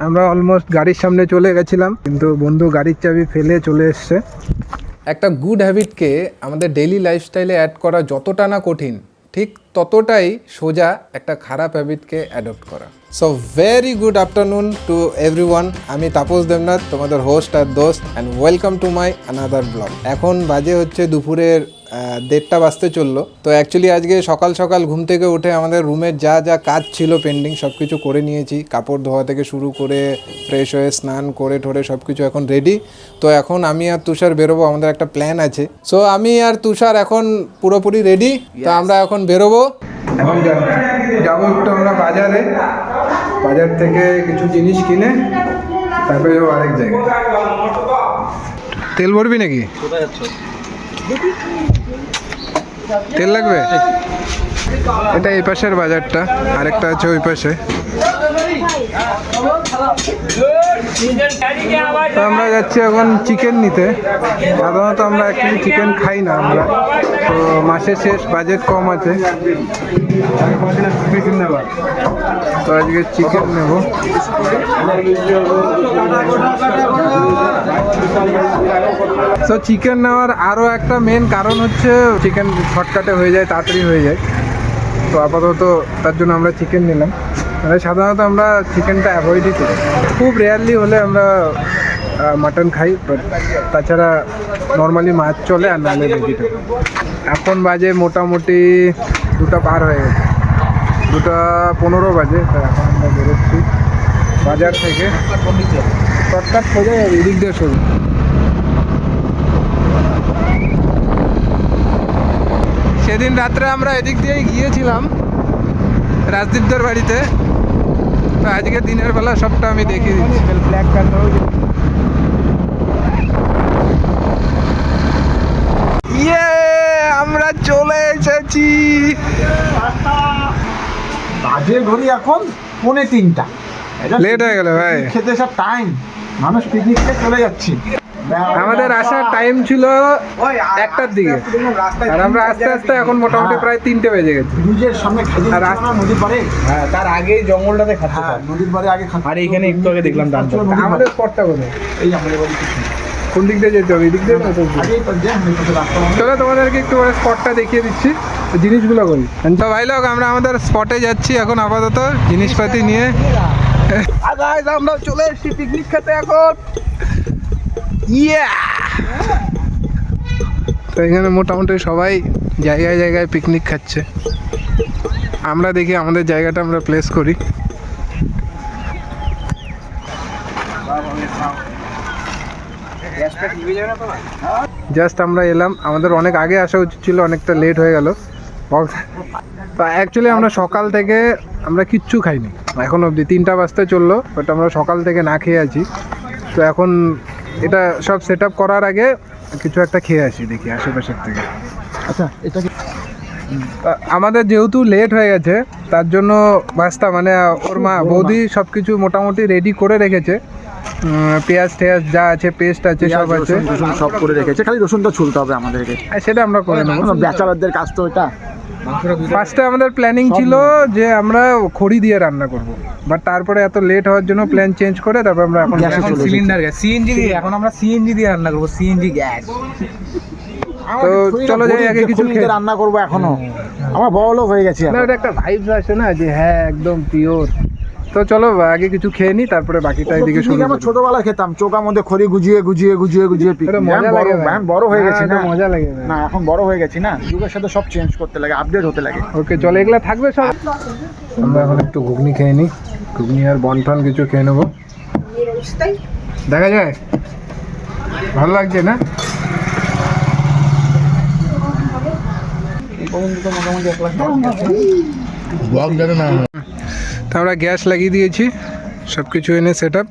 আমরা অলমোস্ট গাড়ির সামনে চলে গেছিলাম, কিন্তু বন্ধু গাড়ির চাবি ফেলে চলে এসছে। একটা গুড হ্যাবিটকে আমাদের ডেইলি লাইফস্টাইলে অ্যাড করা যতটা না কঠিন, ঠিক ততটাই সোজা একটা খারাপ হ্যাবিটকে অ্যাডপ্ট করা। So very good afternoon to everyone. আমি তাপস দেবনাথ, তোমাদের হোস্ট আর দোস্ত, and welcome to my another blog. এখন বাজে হচ্ছে দুপুরের 1:30 বাজতে চললো। তো অ্যাকচুয়ালি আজকে সকাল সকাল ঘুম থেকে উঠে আমাদের রুমের যা যা কাজ ছিল পেন্ডিং সব কিছু করে নিয়েছি। কাপড় ধোয়া থেকে শুরু করে ফ্রেশ হয়ে স্নান করে ঠোরে সব কিছু এখন রেডি। তো এখন আমি আর তুষার বেরোবো, আমাদের একটা প্ল্যান আছে। সো আমি আর তুষার এখন পুরোপুরি রেডি। তো আমরা এখন বেরোবো। এখন যাবো একটু আমরা বাজারে, বাজার থেকে কিছু জিনিস কিনে তারপরে যাবো আরেক জায়গায়। তেল ভরবি নাকি? তেল লাগবে? এটা এই পাশের বাজারটা, আরেকটা আছে ওই পাশে। তো আমরা যাচ্ছি এখন চিকেন নিতে। সাধারণত আমরা অ্যাকচুয়ালি চিকেন খাই না আমরা, তো মাসের শেষ, বাজেট কম আছে, তো আজকে চিকেন নেব। তো চিকেন নেওয়ার আরও একটা মেন কারণ হচ্ছে চিকেন শর্টকাটে হয়ে যায়, তাড়াতাড়ি হয়ে যায়। তো আপাতত তার জন্য আমরা চিকেন নিলাম। মানে সাধারণত আমরা চিকেনটা অ্যাভয়েডই করি, খুব রেয়ারলি হলে আমরা মাটন খাই, বাট তাছাড়া নর্মালি মাছ চলে, আর নাহলে ভেজিটেবল। এখন বাজে মোটামুটি 2টা পার হয়ে গেছে, 2:15 বাজে। তো এখন আমরা বেরোচ্ছি বাজার থেকে। শর্টকাট সোজা এদিক দিয়ে শুরু। সেদিন রাত্রে আমরা এদিক দিয়েই গিয়েছিলাম রাজদীপদের বাড়িতে। তো আজকে দিনের বেলা সবটা আমি দেখিয়ে দিচ্ছি। ব্ল্যাক কালার আমরা চলে এসেছি। বাজে ঘড়ি এখন 2:45। লেট হয়ে গেল ভাই, খেতে সব টাইম, মানুষ পিকনিক খেতে চলে যাচ্ছি। আমাদের আসার টাইম ছিল 1টার দিকে, আর আমরা আস্তে আস্তে এখন মোটামুটি প্রায় 3টে বেজে গেছে। ব্রিজের সামনে খাইছি নদীর পাড়ে। হ্যাঁ, তার আগেই জঙ্গলটাতে খাচ্ছি। হ্যাঁ, নদীর পাড়ে আগে খাচ্ছি। আর এইখানে একটু আগে দেখলাম ডান। আমাদের স্পটটা কোথায়? এই আমাদের বাড়ি কোন দিক দিয়ে যেতে হবে? এই দিক দিয়ে না? আগেই তো যে আমি তো রাস্তা চলো তোমাদেরকে একটু স্পটটা দেখিয়ে দিচ্ছি, জিনিসগুলো করি। তো ভাই লোক, আমরা আমাদের স্পটে যাচ্ছি এখন আপাতত জিনিসপাতি নিয়ে। আমরা চলে এসেছি পিকনিক খেতে এখন। তো এখানে মোটামুটি সবাই জায়গায় জায়গায় পিকনিক খাচ্ছে। আমরা দেখি আমাদের জায়গাটা আমরা প্লেস করি। জাস্ট আমরা এলাম, আমাদের অনেক আগে আসা উচিত ছিল, অনেকটা লেট হয়ে গেল। তো অ্যাকচুয়ালি আমরা সকাল থেকে আমরা কিচ্ছু খাইনি এখন অবধি, 3টা বাজতে চললো, বাট আমরা সকাল থেকে না খেয়ে আছি। তো এখন এটা সব সেট আপ করার আগে কিছু একটা খেয়ে আসি, দেখি আশেপাশের থেকে। আচ্ছা, এটা কি আমাদের যেহেতু লেট হয়ে গেছে তার জন্য বাস্তা মানে ওর মা বৌদি সব কিছু মোটামুটি রেডি করে রেখেছে। পেঁয়াজ টেয়াজ যা আছে, পেস্ট আছে, সব আছে, রসুন সব করে রেখেছে, খালি রসুনটা ছুলতে হবে আমাদেরকে। সেটা আমরা করে নেবো, ব্যাচেলারদের কাজ তো এটা। ফার্স্টে আমাদের প্ল্যানিং ছিল যে আমরা খড়ি দিয়ে রান্না করব, বাট তারপরে এত লেট হওয়ার জন্য প্ল্যান চেঞ্জ করে তারপর আমরা এখন সিলিন্ডার গ্যাস, সিএনজি দিয়ে, এখন আমরা সিএনজি দিয়ে রান্না করবো, সিএনজি গ্যাস। তো চলো যাই, আগে কিছু খেয়ে রান্না করবো। এখনো আমরা বড় লোক হয়ে গেছি, না একটা ভাইবস আসে না যে হ্যাঁ একদম পিওর। তো চলো আগে কিছু খেয়ে নি, তারপরে বাকিটা এদিকে শুরু। আমরা ছোটবেলায় খেতাম, চোকার মধ্যে খড়ি গুজিয়ে গুজিয়ে গুজিয়ে গুজিয়ে বড় হয়ে গেছি না, মজা লাগে না এখন বড় হয়ে গেছি না, যুগের সাথে সব চেঞ্জ করতে লাগে, আপডেট হতে লাগে। ওকে চলো, এগুলা থাকবে সব। আমরা এখন একটু ঘুগনি খেয়ে নিই, ঘুগনি আর বনঠন কিছু খেয়ে নেবো, দেখা যায়। ভালো লাগছে না? তো আমরা গ্যাস লাগিয়ে দিয়েছি, সব কিছু এনে সেট আপ।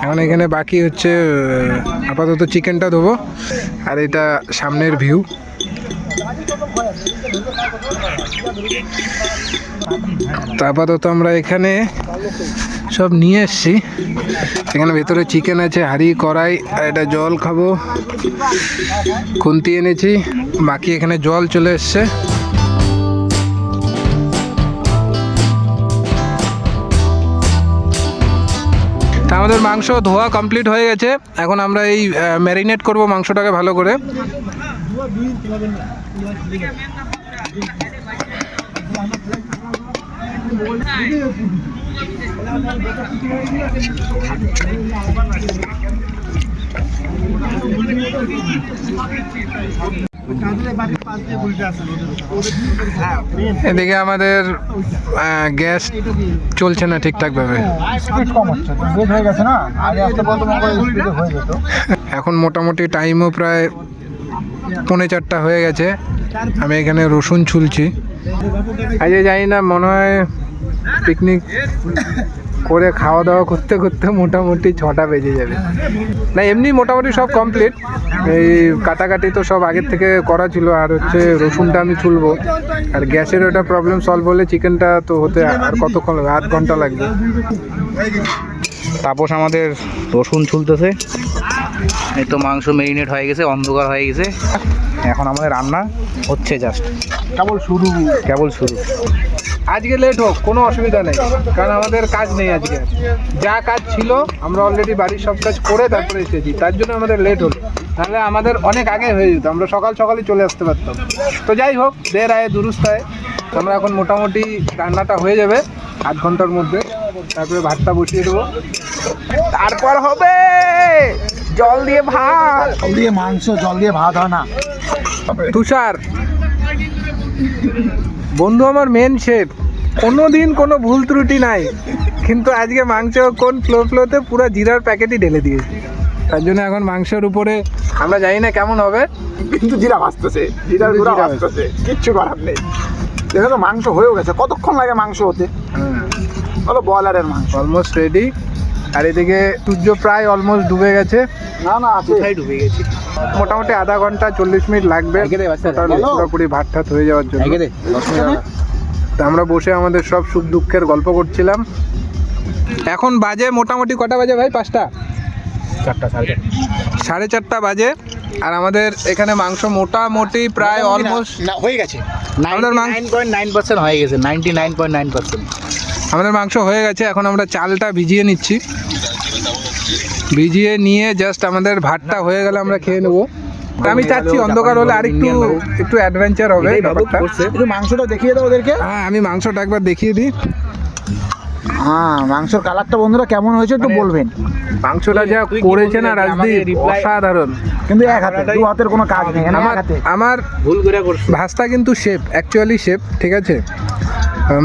এখন এখানে বাকি হচ্ছে আপাতত চিকেনটা দেবো, আর এটা সামনের ভিউ। তো আপাতত আমরা এখানে সব নিয়ে এসছি। এখানে ভেতরে চিকেন আছে, হাঁড়ি, কড়াই, আর এটা জল খাবো, খুন্তি এনেছি, বাকি এখানে জল চলে এসছে। আমাদের মাংস ধোয়া কমপ্লিট হয়ে গেছে। এখন আমরা এই ম্যারিনেট করব মাংসটাকে ভালো করে। এদিকে আমাদের গ্যাস চলছে না ঠিকঠাক ভাবে। স্পিড কম হচ্ছে, লেট হয়ে গেছে না, আগে আসতে বলতো মনে হয় স্পিডে হয়ে যেত। এখন মোটামুটি টাইমও প্রায় 3:45 হয়ে গেছে। আমি এখানে রসুন ছুলছি। আজকে জানি না, মনে হয় পিকনিক করে খাওয়া দাওয়া করতে করতে মোটামুটি 6টা বেজে যাবে। না এমনি মোটামুটি সব কমপ্লিট, এই কাটাকাটি তো সব আগের থেকে করা ছিল। আর হচ্ছে রসুনটা আমি ছুলবো, আর গ্যাসের ওটা প্রবলেম সলভ হলে চিকেনটা তো হতে আর কতক্ষণ লাগবে, 8 ঘন্টা লাগবে। তাপস আমাদের রসুন ছুলতেছে। এই তো মাংস মেরিনেট হয়ে গেছে, অন্ধকার হয়ে গেছে। এখন আমাদের রান্না হচ্ছে, জাস্ট কেবল শুরু। আজকে লেট হোক কোনো অসুবিধা নেই, কারণ আমাদের কাজ নেই আজকে। যা কাজ ছিল আমরা অলরেডি বাড়ির সব কাজ করে তারপরে এসেছি, তার জন্য আমাদের লেট হলো। তাহলে আমাদের অনেক আগে হয়ে যেত, আমরা সকালই চলে আসতে পারতাম। তো যাই হোক, দের আয়ে দুরুস্ত আয়ে। আমরা এখন মোটামুটি রান্নাটা হয়ে যাবে 8 ঘন্টার মধ্যে। তারপরে ভাতটা বসিয়ে দেবো, তারপর হবে জল দিয়ে ভাত। জল দিয়ে মাংস, জল দিয়ে ভাত হয় না। তুষার বন্ধু আমার মেন শেফ, কোনো দিন কোনো ভুল ত্রুটি নাই, কিন্তু আজকে মাংস কোন ফ্লোতে পুরো জিরার প্যাকেটই ঢেলে দিয়েছি। তার জন্য এখন মাংসের উপরে আমরা জানি না কেমন হবে, কিন্তু জিরা ভাজতেছে, জিরার গুঁড়া ভাজতেছে, কিচ্ছু করার নেই। দেখো তো মাংস হয়েও গেছে, কতক্ষণ লাগে মাংস হতে? বলো ব্রয়লারের মাংস অলমোস্ট রেডি। আর এদিকে সূর্য প্রায় অলমোস্ট ডুবে গেছে। না আছে, কোথায় ডুবে গেছি? মোটামুটি আধা ঘন্টা 40 মিনিট লাগবে পুরোপুরি ভাত টাত হয়ে যাওয়ার জন্য। তা আমরা বসে আমাদের সব সুখ দুঃখের গল্প করছিলাম। এখন বাজে মোটামুটি কটা বাজে ভাই? 5টা, 4:30 বাজে। আর আমাদের এখানে মাংস মোটামুটি প্রায় অলমোস্ট হয়ে গেছে। আমাদের 99.9% হয়ে গেছে, 99.9%। আমাদের মাংস হয়ে গেছে। এখন আমরা চালটা ভিজিয়ে নিচ্ছি, ভিজিয়ে নিয়ে জাস্ট আমাদের ভাতটা হয়ে গেলে আমরা খেয়ে নেবো। আমি চাচ্ছি অন্ধকার হলে আর একটু অ্যাডভেঞ্চার হবে ব্যাপারটা। একটু মাংসটা দেখিয়ে দাও ওদেরকে। হ্যাঁ, আমি মাংসটা একবার দেখিয়ে দিই। হ্যাঁ, মাংসের কালারটা বন্ধুরা কেমন হয়েছে একটু বলবেন। মাংসটা যা করেছে না রাজদীপ, অসাধারণ। কিন্তু এক হাতে, দু হাতের কোনো কাজ নেই। আমার ভুল করে করছে। ভাস্তা কিন্তু শেফ, অ্যাকচুয়ালি শেফ, ঠিক আছে?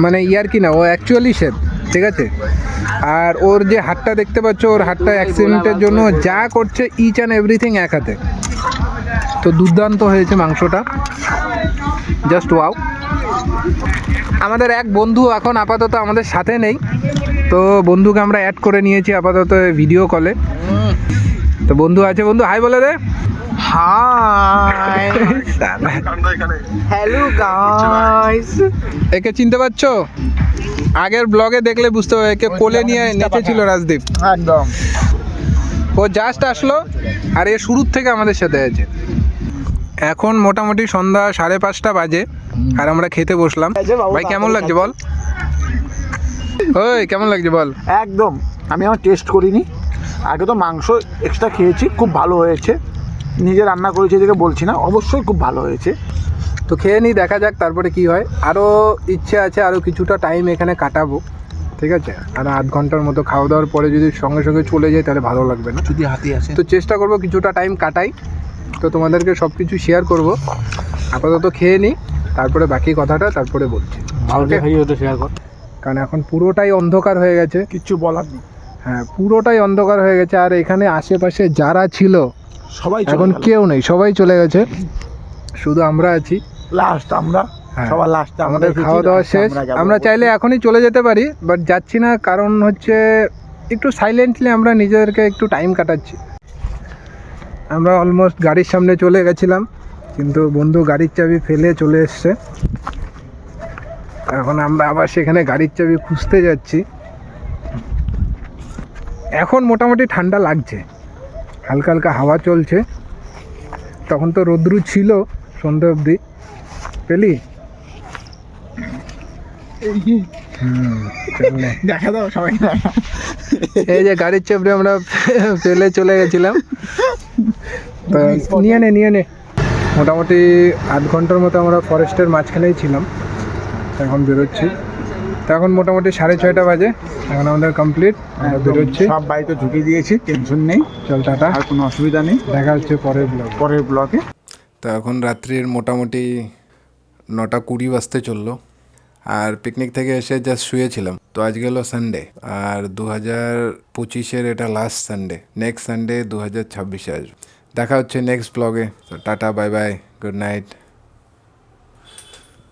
মানে ইয়ার কি না, ও অ্যাকচুয়ালি শেফ, ঠিক আছে? আর ওর যে হাতটা দেখতে পাচ্ছ, ওর হাতটা অ্যাক্সিডেন্টের জন্য যা করছে ইচ অ্যান্ড এভরিথিং এক হাতে। তো দুর্দান্ত হয়েছে মাংসটা, জাস্ট ওয়াও। আমাদের এক বন্ধু এখন আপাতত আমাদের সাথে নেই, তো বন্ধুকে আমরা অ্যাড করে নিয়েছি আপাতত ভিডিও কলে। তো বন্ধু আছে, বন্ধু হাই বলে দে। High, hello guys. একে চিনতে পারছো? আগের ব্লগে দেখলে বুঝতে হবে, একে কোলে নিয়ে নেচেছিল রাজদীপ। একদম। ও জাস্ট আসলো, আর এ শুরুর থেকে আমাদের সাথে আছে। এখন মোটামুটি সন্ধ্যা 5:30 বাজে, আর আমরা খেতে বসলাম। ভাই কেমন লাগছে বল? ওই কেমন লাগছে বল? একদম। আমি আমার টেস্ট করিনি, আগে তো মাংস এক্সট্রা খেয়েছি, খুব ভালো হয়েছে। নিজে রান্না করেছি এদিকে বলছি না, অবশ্যই খুব ভালো হয়েছে। তো খেয়ে নিই, দেখা যাক তারপরে কি হয়। আরও ইচ্ছে আছে আরও কিছুটা টাইম এখানে কাটাবো, ঠিক আছে? আর 8 ঘন্টার মতো খাওয়া দাওয়ার পরে যদি সঙ্গে সঙ্গে চলে যায় তাহলে ভালো লাগবে না। যদি হাতে আসে তো চেষ্টা করবো কিছুটা টাইম কাটাই, তো তোমাদেরকে সব কিছু শেয়ার করবো। আপাতত খেয়ে নিই, তারপরে বাকি কথাটা তারপরে বলছি। শেয়ার কর, কারণ এখন পুরোটাই অন্ধকার হয়ে গেছে, কিচ্ছু বলার নেই। হ্যাঁ পুরোটাই অন্ধকার হয়ে গেছে। আর এখানে আশেপাশে যারা ছিল সবাই এখন কেউ নেই, সবাই চলে গেছে, শুধু আমরা আছি। লাস্ট আমরা, হ্যাঁ, সবার লাস্ট আমাদের খাওয়া দাওয়া শেষ। আমরা চাইলে এখনই চলে যেতে পারি, বাট যাচ্ছি না, কারণ হচ্ছে একটু সাইলেন্টলি আমরা নিজেদেরকে একটু টাইম কাটাচ্ছি। আমরা অলমোস্ট গাড়ির সামনে চলে গেছিলাম, কিন্তু বন্ধু গাড়ির চাবি ফেলে চলে এসছে। এখন আমরা আবার সেখানে গাড়ির চাবি খুঁজতে যাচ্ছি। এখন মোটামুটি ঠান্ডা লাগছে, হালকা হালকা হাওয়া চলছে। তখন তো রোদ্রু ছিল সন্ধ্যে অবধি, পেলি? দেখা দাও সবাই। এই যে গাড়ির চাপড়ে আমরা ফেলে চলে গেছিলাম। তো নিয়ে নে মোটামুটি 8 ঘন্টার মতো আমরা ফরেস্টের মাঝখানেই ছিলাম। তো এখন বেরোচ্ছি। তো এখন মোটামুটি 6:30 বাজে, এখন আমাদের কমপ্লিট, আমরা বেরোচ্ছি। সব বাড়িতে ঢুকিয়ে দিয়েছি, টেনশন নেই, চল টাটা, আর কোনো অসুবিধা নেই। দেখা হচ্ছে পরের ব্লকে। তো এখন রাত্রির মোটামুটি 9:20 বাজতে চললো, আর পিকনিক থেকে এসে জাস্ট শুয়েছিলাম। তো আজ গেল সানডে, আর 2025-এর এটা লাস্ট সানডে। নেক্সট সানডে 2026-এ আসবে। দেখা হচ্ছে নেক্সট ব্লগে। তো tata, bye bye, good night.